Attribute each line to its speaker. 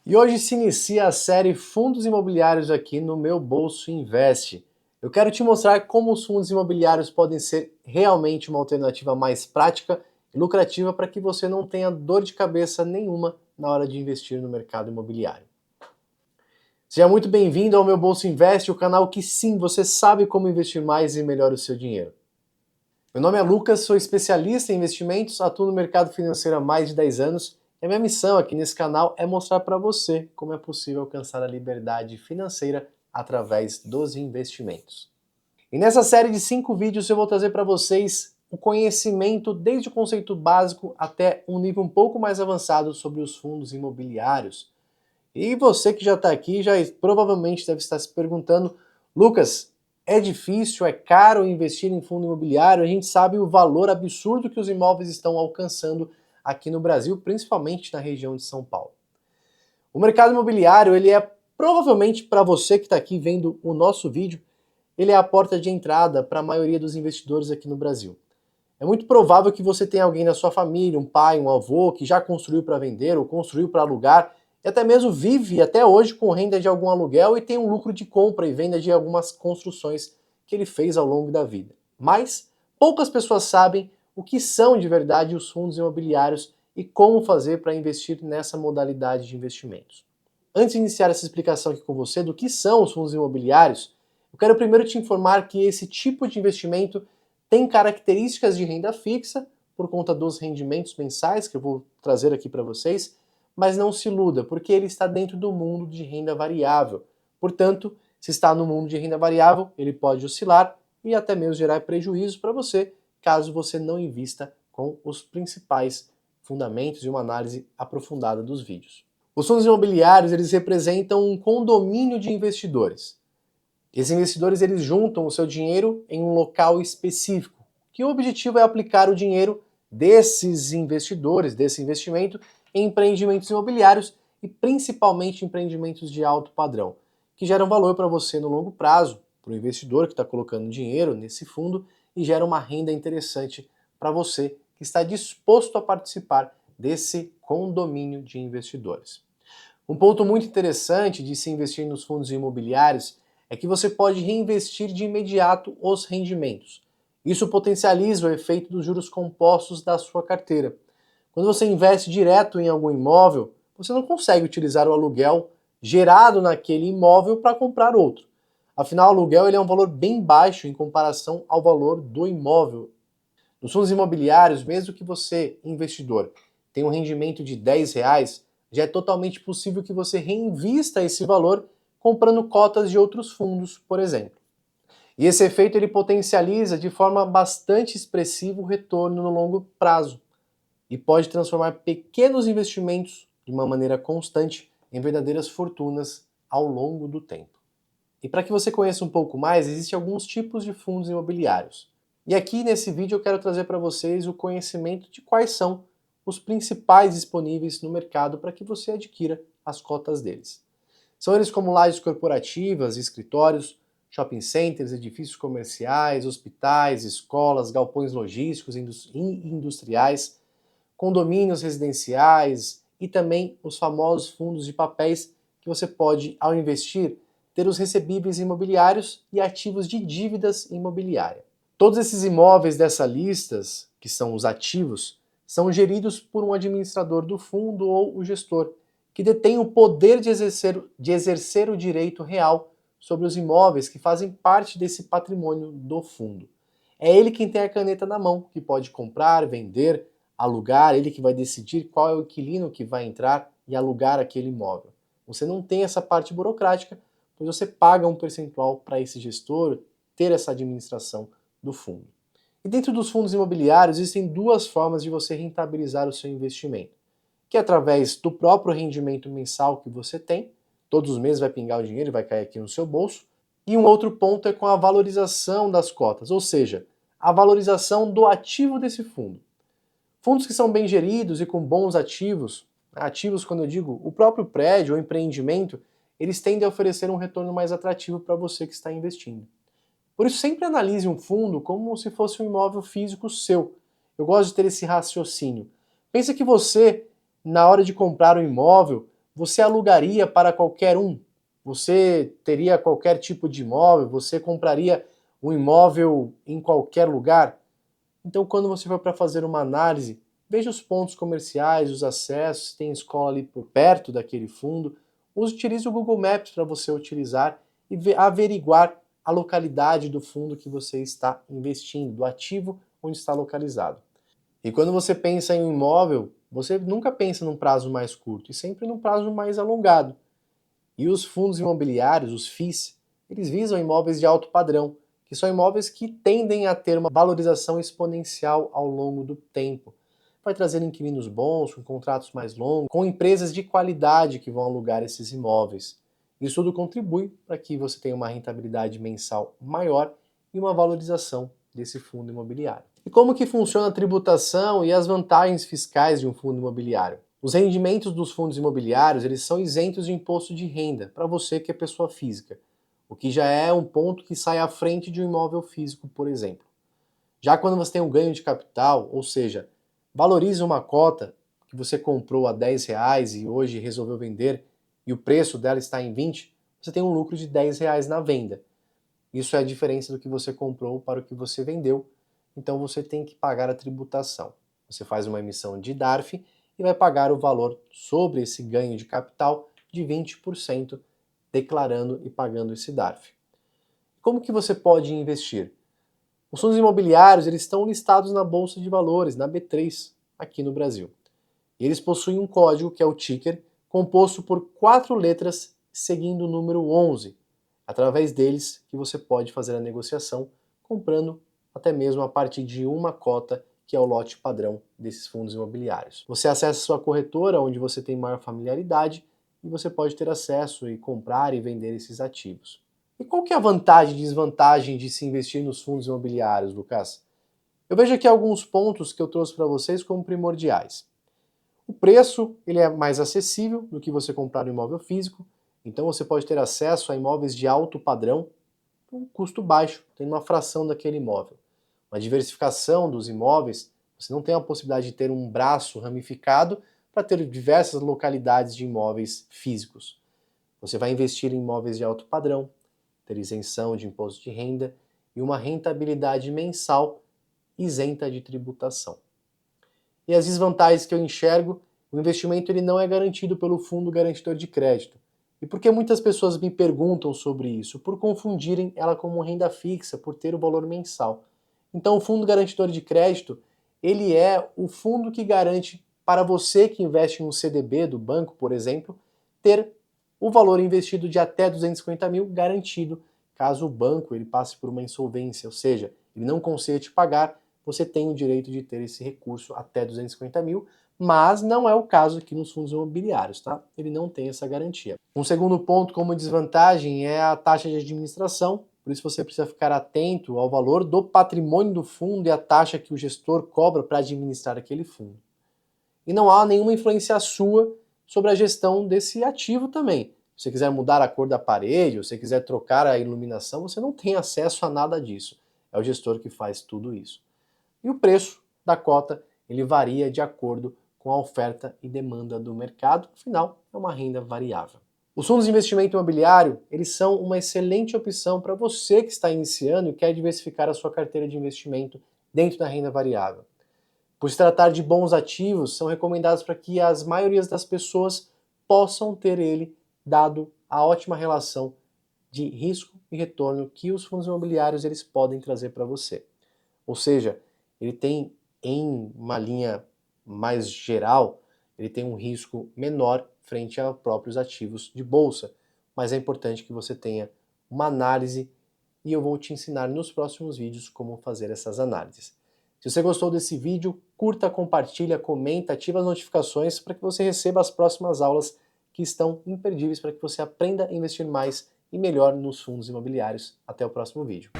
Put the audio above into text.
Speaker 1: E hoje se inicia a série Fundos Imobiliários aqui no Meu Bolso Investe. Eu quero te mostrar como os fundos imobiliários podem ser realmente uma alternativa mais prática e lucrativa para que você não tenha dor de cabeça nenhuma na hora de investir no mercado imobiliário. Seja muito bem-vindo ao Meu Bolso Investe, o canal que sim, você sabe como investir mais e melhor o seu dinheiro. Meu nome é Lucas, sou especialista em investimentos, atuo no mercado financeiro há mais de 10 anos e a minha missão aqui nesse canal é mostrar para você como é possível alcançar a liberdade financeira através dos investimentos. E nessa série de 5 vídeos eu vou trazer para vocês o conhecimento desde o conceito básico até um nível um pouco mais avançado sobre os fundos imobiliários. E você que já está aqui já provavelmente deve estar se perguntando, Lucas, é difícil, é caro investir em fundo imobiliário? A gente sabe o valor absurdo que os imóveis estão alcançando aqui no Brasil, principalmente na região de São Paulo. O mercado imobiliário, ele é provavelmente para você que está aqui vendo o nosso vídeo, ele é a porta de entrada para a maioria dos investidores aqui no Brasil. É muito provável que você tenha alguém na sua família, um pai, um avô, que já construiu para vender ou construiu para alugar, e até mesmo vive até hoje com renda de algum aluguel e tem um lucro de compra e venda de algumas construções que ele fez ao longo da vida. Mas poucas pessoas sabem o que são de verdade os fundos imobiliários e como fazer para investir nessa modalidade de investimentos. Antes de iniciar essa explicação aqui com você do que são os fundos imobiliários, eu quero primeiro te informar que esse tipo de investimento tem características de renda fixa, por conta dos rendimentos mensais que eu vou trazer aqui para vocês, mas não se iluda, porque ele está dentro do mundo de renda variável. Portanto, se está no mundo de renda variável, ele pode oscilar e até mesmo gerar prejuízo para você, caso você não invista com os principais fundamentos e uma análise aprofundada dos vídeos. Os fundos imobiliários, eles representam um condomínio de investidores. Esses investidores, eles juntam o seu dinheiro em um local específico, que o objetivo é aplicar o dinheiro desses investidores, desse investimento, em empreendimentos imobiliários e principalmente empreendimentos de alto padrão, que geram valor para você no longo prazo, para o investidor que está colocando dinheiro nesse fundo e gera uma renda interessante para você que está disposto a participar desse condomínio de investidores. Um ponto muito interessante de se investir nos fundos imobiliários é que você pode reinvestir de imediato os rendimentos. Isso potencializa o efeito dos juros compostos da sua carteira. Quando você investe direto em algum imóvel, você não consegue utilizar o aluguel gerado naquele imóvel para comprar outro. Afinal, o aluguel ele é um valor bem baixo em comparação ao valor do imóvel. Nos fundos imobiliários, mesmo que você, investidor, tenha um rendimento de R$ 10, já é totalmente possível que você reinvista esse valor comprando cotas de outros fundos, por exemplo. E esse efeito ele potencializa de forma bastante expressiva o retorno no longo prazo e pode transformar pequenos investimentos de uma maneira constante em verdadeiras fortunas ao longo do tempo. E para que você conheça um pouco mais, existem alguns tipos de fundos imobiliários. E aqui nesse vídeo eu quero trazer para vocês o conhecimento de quais são os principais disponíveis no mercado para que você adquira as cotas deles. São eles como lajes corporativas, escritórios, shopping centers, edifícios comerciais, hospitais, escolas, galpões logísticos e industriais, condomínios residenciais e também os famosos fundos de papéis que você pode, ao investir, ter os recebíveis imobiliários e ativos de dívidas imobiliárias. Todos esses imóveis dessa lista, que são os ativos, são geridos por um administrador do fundo ou o gestor, que detém o poder de exercer o direito real sobre os imóveis que fazem parte desse patrimônio do fundo. É ele quem tem a caneta na mão, que pode comprar, vender, alugar, ele que vai decidir qual é o inquilino que vai entrar e alugar aquele imóvel. Você não tem essa parte burocrática, pois você paga um percentual para esse gestor ter essa administração do fundo. E dentro dos fundos imobiliários existem duas formas de você rentabilizar o seu investimento, que é através do próprio rendimento mensal que você tem, todos os meses vai pingar o dinheiro e vai cair aqui no seu bolso, e um outro ponto é com a valorização das cotas, ou seja, a valorização do ativo desse fundo. Fundos que são bem geridos e com bons ativos, ativos quando eu digo o próprio prédio ou empreendimento, eles tendem a oferecer um retorno mais atrativo para você que está investindo. Por isso, sempre analise um fundo como se fosse um imóvel físico seu. Eu gosto de ter esse raciocínio. Pensa que você, na hora de comprar um imóvel, você alugaria para qualquer um? Você teria qualquer tipo de imóvel? Você compraria um imóvel em qualquer lugar? Então, quando você for para fazer uma análise, veja os pontos comerciais, os acessos, se tem escola ali por perto daquele fundo. Utilize o Google Maps para você utilizar e averiguar a localidade do fundo que você está investindo, do ativo onde está localizado. E quando você pensa em um imóvel, você nunca pensa num prazo mais curto, e sempre num prazo mais alongado. E os fundos imobiliários, os FIIs, eles visam imóveis de alto padrão, que são imóveis que tendem a ter uma valorização exponencial ao longo do tempo. Vai trazer inquilinos bons, com contratos mais longos, com empresas de qualidade que vão alugar esses imóveis. Isso tudo contribui para que você tenha uma rentabilidade mensal maior e uma valorização desse fundo imobiliário. E como que funciona a tributação e as vantagens fiscais de um fundo imobiliário? Os rendimentos dos fundos imobiliários, eles são isentos de imposto de renda para você que é pessoa física, o que já é um ponto que sai à frente de um imóvel físico, por exemplo. Já quando você tem um ganho de capital, ou seja, valoriza uma cota que você comprou a R$ 10 e hoje resolveu vender e o preço dela está em 20, você tem um lucro de R$ 10 na venda. Isso é a diferença do que você comprou para o que você vendeu, então você tem que pagar a tributação. Você faz uma emissão de DARF e vai pagar o valor sobre esse ganho de capital de 20%, declarando e pagando esse DARF. Como que você pode investir? Os fundos imobiliários, eles estão listados na Bolsa de Valores, na B3, aqui no Brasil. Eles possuem um código, que é o ticker, composto por 4 letras seguindo o número 11. Através deles que você pode fazer a negociação, comprando até mesmo a partir de uma cota, que é o lote padrão desses fundos imobiliários. Você acessa sua corretora, onde você tem maior familiaridade, e você pode ter acesso e comprar e vender esses ativos. E qual que é a vantagem e desvantagem de se investir nos fundos imobiliários, Lucas? Eu vejo aqui alguns pontos que eu trouxe para vocês como primordiais. O preço, ele é mais acessível do que você comprar um imóvel físico, então você pode ter acesso a imóveis de alto padrão por um custo baixo, tendo uma fração daquele imóvel. Uma diversificação dos imóveis, você não tem a possibilidade de ter um braço ramificado para ter diversas localidades de imóveis físicos. Você vai investir em imóveis de alto padrão, ter isenção de imposto de renda e uma rentabilidade mensal isenta de tributação. E as desvantagens que eu enxergo, o investimento ele não é garantido pelo fundo garantidor de crédito. E por que muitas pessoas me perguntam sobre isso? Por confundirem ela como renda fixa, por ter o valor mensal. Então o fundo garantidor de crédito, ele é o fundo que garante para você que investe em um CDB do banco, por exemplo, ter o valor investido de até 250 mil garantido, caso o banco ele passe por uma insolvência, ou seja, ele não consiga te pagar, você tem o direito de ter esse recurso até 250 mil, mas não é o caso aqui nos fundos imobiliários, tá? Ele não tem essa garantia. Um segundo ponto como desvantagem é a taxa de administração, por isso você precisa ficar atento ao valor do patrimônio do fundo e a taxa que o gestor cobra para administrar aquele fundo. E não há nenhuma influência sua sobre a gestão desse ativo também. Se você quiser mudar a cor da parede, ou se você quiser trocar a iluminação, você não tem acesso a nada disso. É o gestor que faz tudo isso. E o preço da cota, ele varia de acordo com a oferta e demanda do mercado, afinal, é uma renda variável. Os fundos de investimento imobiliário, eles são uma excelente opção para você que está iniciando e quer diversificar a sua carteira de investimento dentro da renda variável. Por se tratar de bons ativos, são recomendados para que as maiorias das pessoas possam ter ele, dado a ótima relação de risco e retorno que os fundos imobiliários eles podem trazer para você. Ou seja, ele tem, em uma linha mais geral, ele tem um risco menor frente a próprios ativos de bolsa, mas é importante que você tenha uma análise e eu vou te ensinar nos próximos vídeos como fazer essas análises. Se você gostou desse vídeo, curta, compartilha, comenta, ativa as notificações para que você receba as próximas aulas que estão imperdíveis para que você aprenda a investir mais e melhor nos fundos imobiliários. Até o próximo vídeo.